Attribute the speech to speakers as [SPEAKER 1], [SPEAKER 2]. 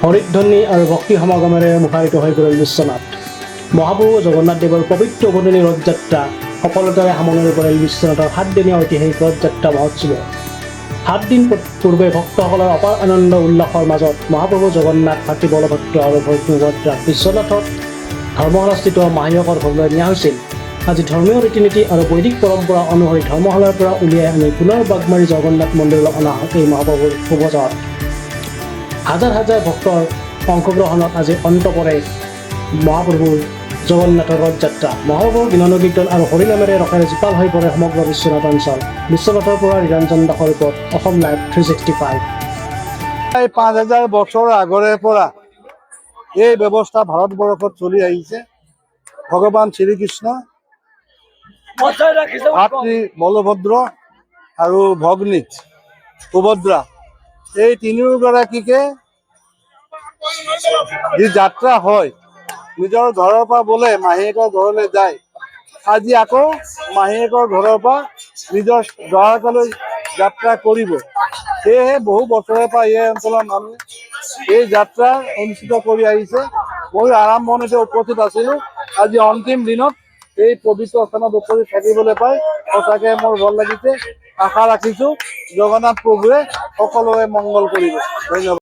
[SPEAKER 1] হৰিধ্বনি আৰু ভক্তি সমাগমেৰে মুখাৰিত হৈ পৰিল বিশ্বনাথ। মহাপ্ৰভু জগন্নাথ দেৱৰ পবিত্ৰ উভতনি ৰথযাত্ৰা সফলতাৰে সামৰণি পৰিল বিশ্বনাথৰ 7দিনীয়া ঐতিহাসিক ৰথযাত্ৰা মহোৎসৱ। 7 দিন পূৰ্বে ভক্তসকলৰ অপাৰ আনন্দ উল্লাসৰ মাজত মহাপ্ৰভু জগন্নাথ, ভাতৃ বলভদ্ৰ আৰু ভগ্নী সুভদ্ৰা বিশ্বনাথত ধৰ্মশালাস্থিত মাহীয়কৰ ঘৰলৈ নিয়া হৈছিল। আজি ধৰ্মীয় ৰীতি নীতি আৰু বৈদিক পৰম্পৰা অনুসৰি ধৰ্মশালাৰ পৰা উলিয়াই আনি পুনৰ বাগমাৰী জগন্নাথ মন্দিৰলৈ অনা হয় এই মহাপ্ৰভুৰ শুভযাত্ৰা। হাজাৰ হাজাৰ ভক্তৰ অংশগ্ৰহণত আজি অন্ত পৰে মহাপ্ৰভুৰ জগন্নাথৰ ৰথযাত্ৰা। মহাপ্ৰভুৰ গুণানুকীৰ্তন আৰু হৰিনামেৰে ৰসেৰে জীপাল হৈ পৰে সমগ্ৰ বিশ্বনাথ অঞ্চল। বিশ্বনাথৰ পৰা নিৰঞ্জন দাসৰ ৰিপৰ্ট, অসম লাইভ 365।
[SPEAKER 2] 5000 বছৰ আগৰে পৰা এই ব্যৱস্থা ভাৰতবৰ্ষত চলি আহিছে। ভগৱান শ্ৰীকৃষ্ণ, ভাতৃ বলভদ্ৰ আৰু ভগ্নী সুভদ্ৰা এই তিনিওগৰাকীকে যি যাত্ৰা হয়, নিজৰ ঘৰৰ পৰা বোলে মাহীয়েকৰ ঘৰলৈ যায়। আজি আকৌ মাহীয়েকৰ ঘৰৰ পৰা নিজৰ দ্বাৰকালৈ যাত্ৰা কৰিব। সেয়েহে বহু বছৰৰ পৰা এই অঞ্চলৰ মানুহে এই যাত্ৰা অনুষ্ঠিত কৰি আহিছে। মই আৰম্ভণিতে উপস্থিত আছিলোঁ। আজি অন্তিম দিনত এই পবিত্ৰ স্থানত উপস্থিত থাকিবলৈ পাই সঁচাকৈ মোৰ ভাল লাগিছে। আশা ৰাখিছোঁ জগন্নাথ প্ৰভুৱে সকলোৰে মংগল কৰিব। ধন্যবাদ।